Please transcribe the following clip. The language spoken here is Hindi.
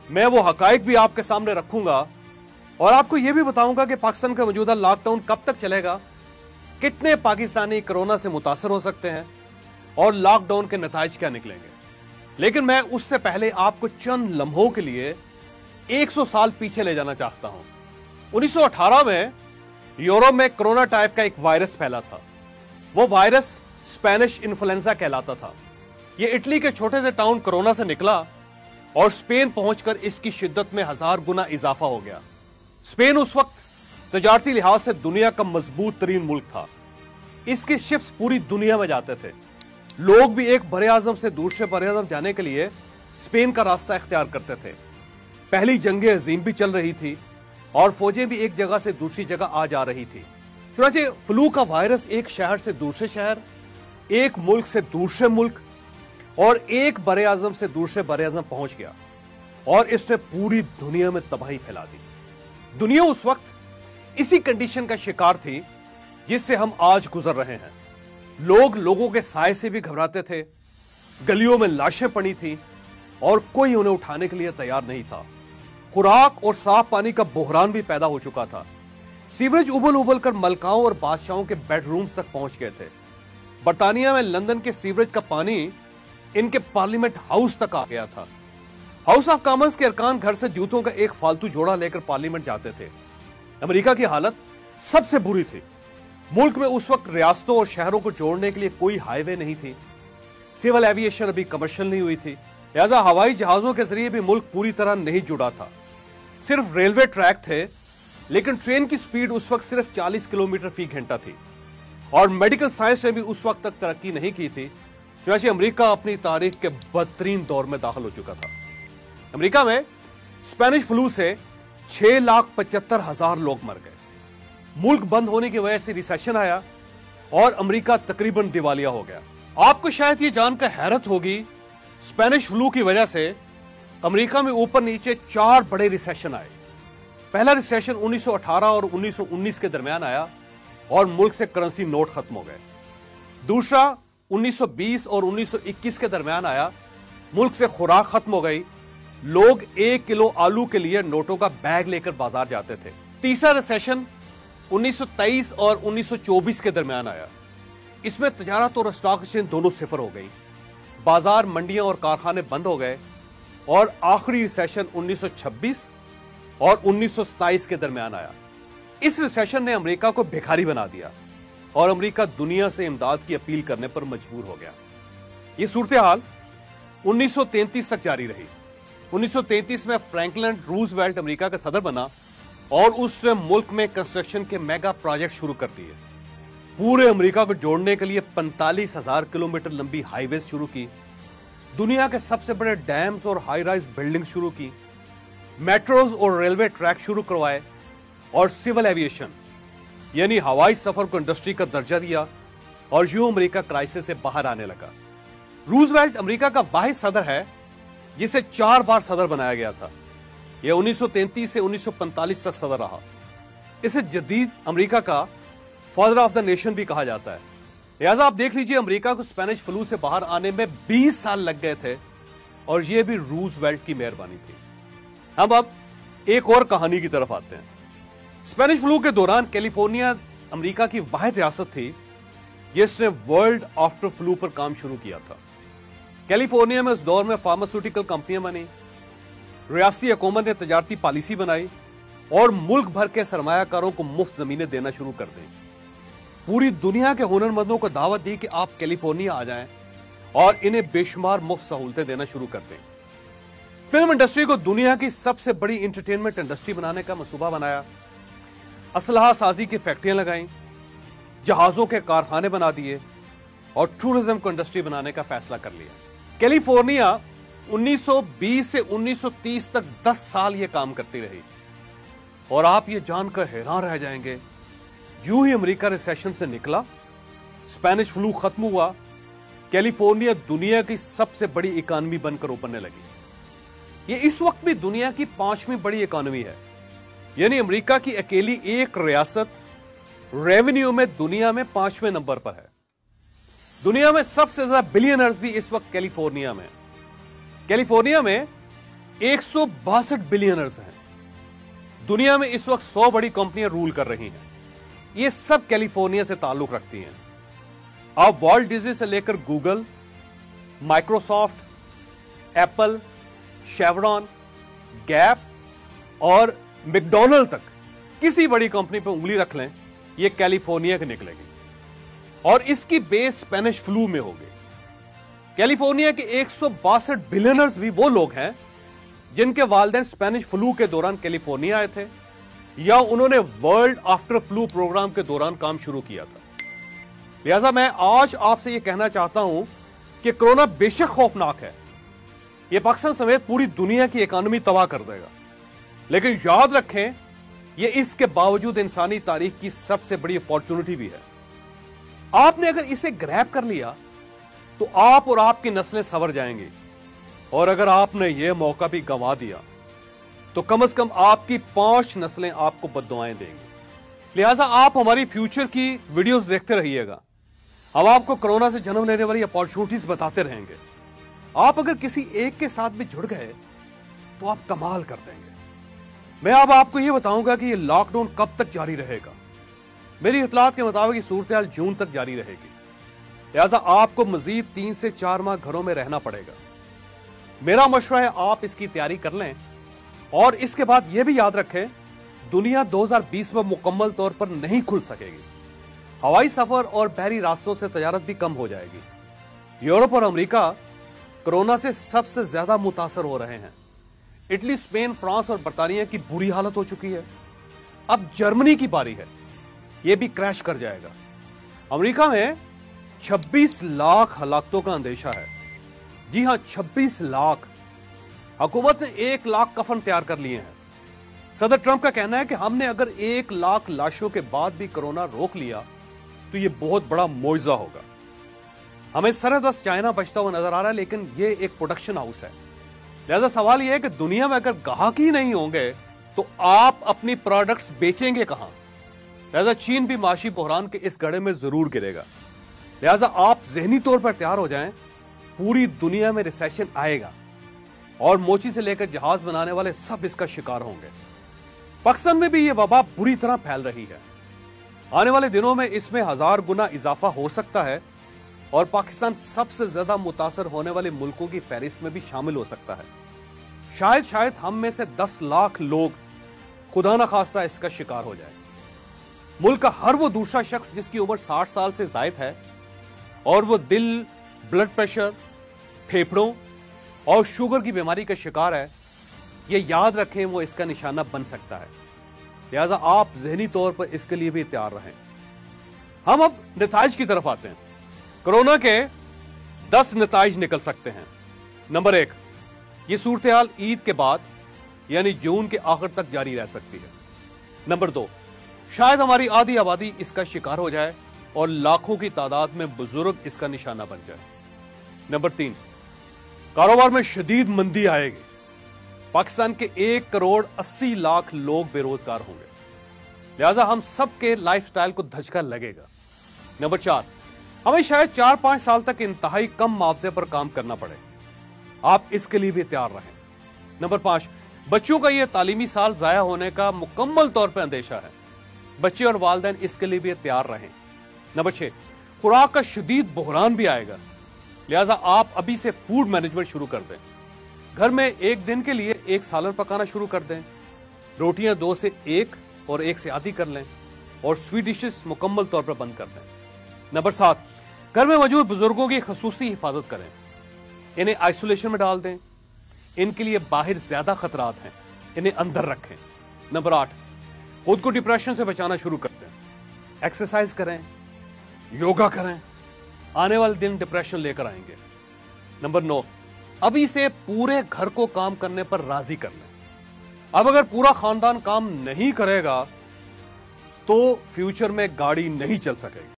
मैं वो हकाइक भी आपके सामने रखूंगा और आपको यह भी बताऊंगा कि पाकिस्तान का मौजूदा लॉकडाउन कब तक चलेगा, कितने पाकिस्तानी कोरोना से मुतासर हो सकते हैं और लॉकडाउन के नतीजे क्या निकलेंगे। लेकिन मैं उससे पहले आपको चंद लम्हों के लिए 100 साल पीछे ले जाना चाहता हूं। 1918 में यूरोप में कोरोना टाइप का एक वायरस फैला था। वो वायरस स्पेनिश इन्फ्लुएंजा कहलाता था। यह इटली के छोटे से टाउन कोरोना से निकला और स्पेन पहुंचकर इसकी शिद्दत में 1000 गुना इजाफा हो गया। स्पेन उस वक्त तजारती लिहाज से दुनिया का मजबूत तरीन मुल्क था। इसके शिप्स पूरी दुनिया में जाते थे। लोग भी एक बड़े आजम से दूसरे बड़े आजम जाने के लिए स्पेन का रास्ता इख्तियार करते थे। पहली जंग अजीम भी चल रही थी और फौजें भी एक जगह से दूसरी जगह आ जा रही थी। चुनांचे फ्लू का वायरस एक शहर से दूसरे शहर, एक मुल्क से दूसरे मुल्क और एक बड़े आजम से दूसरे बड़े आजम पहुंच गया और इसने पूरी दुनिया में तबाही फैला दी। दुनिया उस वक्त इसी कंडीशन का शिकार थी जिससे हम आज गुजर रहे हैं। लोग लोगों के साए से भी घबराते थे, गलियों में लाशें पड़ी थी और कोई उन्हें उठाने के लिए तैयार नहीं था। खुराक और साफ पानी का बहरान भी पैदा हो चुका था। सीवरेज उबल उबल कर मलकाओं और बादशाहों के बेडरूम्स तक पहुंच गए थे। बरतानिया में लंदन के सीवरेज का पानी इनके पार्लियामेंट हाउस तक आ गया था। हाउस ऑफ कॉमन्स के अरकान घर से जूतों का एक फालतू जोड़ा लेकर पार्लियामेंट जाते थे। अमेरिका की हालत सबसे बुरी थी। मुल्क में उस वक्त रियासतों और शहरों को जोड़ने के लिए कोई हाईवे नहीं थी। सिविल एविएशन अभी कमर्शियल नहीं हुई थी, लिहाजा हवाई जहाजों के जरिए भी मुल्क पूरी तरह नहीं जुड़ा था। सिर्फ रेलवे ट्रैक थे, लेकिन ट्रेन की स्पीड उस वक्त सिर्फ 40 किलोमीटर फी घंटा थी और मेडिकल साइंस ने भी उस वक्त तक तरक्की नहीं की थी। चुनांचे अमेरिका अपनी तारीख के बदतरीन दौर में दाखिल हो चुका था। अमेरिका में स्पेनिश फ्लू से 6,75,000 लोग मर गए। मुल्क बंद होने की वजह से रिसेशन आया और अमेरिका तकरीबन दिवालिया हो गया। आपको शायद ये जानकर हैरत होगी, स्पेनिश फ्लू की वजह से अमेरिका में ऊपर नीचे 4 बड़े रिसेशन आए। पहला रिसेशन 1918 और 1919 के दरमियान आया और मुल्क से करेंसी नोट खत्म हो गए। दूसरा 1920 और 1921 के दरमियान आया, मुल्क से खुराक खत्म हो गई। लोग 1 किलो आलू के लिए नोटों का बैग लेकर बाजार जाते थे। तीसरा रिसेशन 1923 और 1924 के दरमियान आया। इसमें तजारत और स्टॉक एक्सचेंज दोनों सिफर हो गई। बाजार, मंडियां और कारखाने बंद हो गए और आखिरी रिसेशन 1926 और 1927 के दरमियान आया। इस रिसेशन ने अमेरिका को भिखारी बना दिया और अमेरिका दुनिया से इमदाद की अपील करने पर मजबूर हो गया। यह सूरत हाल 1933 तक जारी रही। 1933 में फ्रैंकलिन रूजवेल्ट अमेरिका का सदर बना और उसने मुल्क में कंस्ट्रक्शन के मेगा प्रोजेक्ट शुरू कर दिए। पूरे अमेरिका को जोड़ने के लिए 45,000 किलोमीटर लंबी हाईवेज शुरू की। दुनिया के सबसे बड़े डैम्स और हाई राइज बिल्डिंग शुरू की। मेट्रोज और रेलवे ट्रैक शुरू करवाए और सिविल एविएशन यानी हवाई सफर को इंडस्ट्री का दर्जा दिया और यूं अमेरिका क्राइसिस से बाहर आने लगा। रूजवेल्ट अमेरिका का वाहिद सदर है जिसे 4 बार सदर बनाया गया था। यह 1933 से 1945 तक सदर रहा। इसे जदीद अमेरिका का फादर ऑफ द नेशन भी कहा जाता है। लिहाजा आप देख लीजिए, अमेरिका को स्पेनिश फ्लू से बाहर आने में 20 साल लग गए थे और यह भी रूजवेल्ट की मेहरबानी थी। हम अब एक और कहानी की तरफ आते हैं। स्पेनिश फ्लू के दौरान कैलिफोर्निया अमेरिका की वाहिद रियासत थी जिसने वर्ल्ड आफ्टर फ्लू पर काम शुरू किया था। कैलिफोर्निया में उस दौर में फार्मास्यूटिकल कंपनियां बनी, रियासती हुकूमत ने तजारती पॉलिसी बनाई और मुल्क भर के सरमायाकारों को मुफ्त जमीनें देना शुरू कर दी। पूरी दुनिया के हुनरमंदों को दावत दी कि आप कैलिफोर्निया आ जाएं और इन्हें बेशुमार मुफ्त सहूलतें देना शुरू कर दें। फिल्म इंडस्ट्री को दुनिया की सबसे बड़ी एंटरटेनमेंट इंडस्ट्री बनाने का मंसूबा बनाया। असलहा साजी की फैक्ट्रियां लगाई, जहाजों के कारखाने बना दिए और टूरिज्म को इंडस्ट्री बनाने का फैसला कर लिया। कैलिफोर्निया 1920 से 1930 तक 10 साल यह काम करती रही और आप यह जानकर हैरान रह जाएंगे, यूं ही अमेरिका रिसेशन से निकला, स्पेनिश फ्लू खत्म हुआ, कैलिफोर्निया दुनिया की सबसे बड़ी इकोनॉमी बनकर उभरने लगी। यह इस वक्त भी दुनिया की 5वीं बड़ी इकोनॉमी है, यानी अमेरिका की अकेली एक रियासत रेवेन्यू में दुनिया में 5वें नंबर पर है। दुनिया में सबसे ज्यादा बिलियनर्स भी इस वक्त कैलिफोर्निया में। कैलिफोर्निया में 162 बिलियनर्स हैं। दुनिया में इस वक्त 100 बड़ी कंपनियां रूल कर रही हैं। ये सब कैलिफोर्निया से ताल्लुक रखती हैं। अब वॉल्ट डिज्नी से लेकर Google, Microsoft, Apple, chevron, gap और मैकडॉनल्ड तक किसी बड़ी कंपनी पर उंगली रख लें, ये कैलिफोर्निया के निकलेगी और इसकी बेस स्पेनिश फ्लू में होगी। कैलिफोर्निया के 162 बिलियनर्स भी वो लोग हैं जिनके वालिदैन स्पेनिश फ्लू के दौरान कैलिफोर्निया आए थे या उन्होंने वर्ल्ड आफ्टर फ्लू प्रोग्राम के दौरान काम शुरू किया था। लिहाजा मैं आज आपसे यह कहना चाहता हूं कि कोरोना बेशक खौफनाक है, यह पाकिस्तान समेत पूरी दुनिया की इकोनॉमी तबाह कर देगा, लेकिन याद रखें यह इसके बावजूद इंसानी तारीख की सबसे बड़ी अपॉर्चुनिटी भी है। आपने अगर इसे ग्रैब कर लिया तो आप और आपकी नस्लें संवर जाएंगी, और अगर आपने यह मौका भी गंवा दिया तो कम से कम आपकी 5 नस्लें आपको बद्दुआएं देंगी। लिहाजा आप हमारी फ्यूचर की वीडियोस देखते रहिएगा। हम आपको कोरोना से जन्म लेने वाली अपॉर्चुनिटीज बताते रहेंगे। आप अगर किसी एक के साथ भी जुड़ गए तो आप कमाल कर देंगे। मैं अब आपको यह बताऊंगा कि यह लॉकडाउन कब तक जारी रहेगा। मेरी इतलात के मुताबिक सूरत-ए-हाल जून तक जारी रहेगी। लिहाजा आपको मजीद 3 से 4 माह घरों में रहना पड़ेगा। मेरा मशवरा है आप इसकी तैयारी कर लें, और इसके बाद यह भी याद रखें दुनिया 2020 में मुकम्मल तौर पर नहीं खुल सकेगी। हवाई सफर और बहरी रास्तों से तजारत भी कम हो जाएगी। यूरोप और अमेरिका कोरोना से सबसे ज्यादा मुतासर हो रहे हैं। इटली, स्पेन, फ्रांस और बर्तानिया की बुरी हालत हो चुकी है। अब जर्मनी की बारी है, यह भी क्रैश कर जाएगा। अमेरिका में 26 लाख हलाकतों का अंदेशा है। जी हां, 26 लाख। हुकूमत ने 1 लाख कफन तैयार कर लिए हैं। सदर ट्रंप का कहना है कि हमने अगर 1 लाख लाशों के बाद भी कोरोना रोक लिया तो यह बहुत बड़ा मुआवजा होगा। हमें सरदस्त चाइना बचता हुआ नजर आ रहा है, लेकिन यह एक प्रोडक्शन हाउस है। लिहाजा सवाल यह है कि दुनिया में अगर ग्राहक ही नहीं होंगे तो आप अपनी प्रोडक्ट्स बेचेंगे कहां। लिहाजा चीन भी माशी बहरान के इस गड्ढे में जरूर गिरेगा। लिहाजा आप जहनी तौर पर तैयार हो जाएं, पूरी दुनिया में रिसेशन आएगा और मोची से लेकर जहाज बनाने वाले सब इसका शिकार होंगे। पाकिस्तान में भी यह वबा बुरी तरह फैल रही है। आने वाले दिनों में इसमें 1000 गुना इजाफा हो सकता है और पाकिस्तान सबसे ज्यादा मुतासर होने वाले मुल्कों की फहरिस्त में भी शामिल हो सकता है। शायद हम में से 10 लाख लोग खुदा न खास्ता इसका शिकार हो जाए। मुल्क का हर वो दूसरा शख्स जिसकी उम्र 60 साल से जायद है और वो दिल, ब्लड प्रेशर, फेफड़ों और शुगर की बीमारी का शिकार है, ये याद रखें वो इसका निशाना बन सकता है। लिहाजा आप जहनी तौर पर इसके लिए भी तैयार रहें। हम अब नताइज की तरफ आते हैं। कोरोना के 10 नताइज निकल सकते हैं। नंबर 1, ये सूरत हाल ईद के बाद यानी जून के आखिर तक जारी रह सकती है। नंबर 2, शायद हमारी आधी आबादी इसका शिकार हो जाए और लाखों की तादाद में बुजुर्ग इसका निशाना बन जाए। नंबर 3, कारोबार में शदीद मंदी आएगी। पाकिस्तान के 1 करोड़ 80 लाख लोग बेरोजगार होंगे। लिहाजा हम सबके लाइफस्टाइल को धचका लगेगा। नंबर 4, हमें शायद 4-5 साल तक इंतहाई कम मुआवजे पर काम करना पड़े। आप इसके लिए भी तैयार रहें। नंबर 5, बच्चों का यह तालीमी साल जाया होने का मुकम्मल तौर पर अंदेशा है। बच्चे और वालिदैन इसके लिए भी तैयार रहें। नंबर 6, खुराक का शदीद बहरान भी आएगा। लिहाजा आप अभी से फूड मैनेजमेंट शुरू कर दें। घर में एक दिन के लिए 1 सालन पकाना शुरू कर दें। रोटियां 2 से 1 और 1 से आधी कर लें और स्वीट डिशेस मुकम्मल तौर पर बंद कर दें। नंबर 7, घर में मौजूद बुजुर्गों की खसूसी हिफाजत करें। इन्हें आइसोलेशन में डाल दें। इनके लिए बाहर ज्यादा खतरात हैं, इन्हें अंदर रखें। नंबर 8, खुद को डिप्रेशन से बचाना शुरू कर दें। एक्सरसाइज करें, योगा करें, आने वाले दिन डिप्रेशन लेकर आएंगे। नंबर 9, अभी से पूरे घर को काम करने पर राजी कर लें। अब अगर पूरा खानदान काम नहीं करेगा तो फ्यूचर में गाड़ी नहीं चल सकेगी।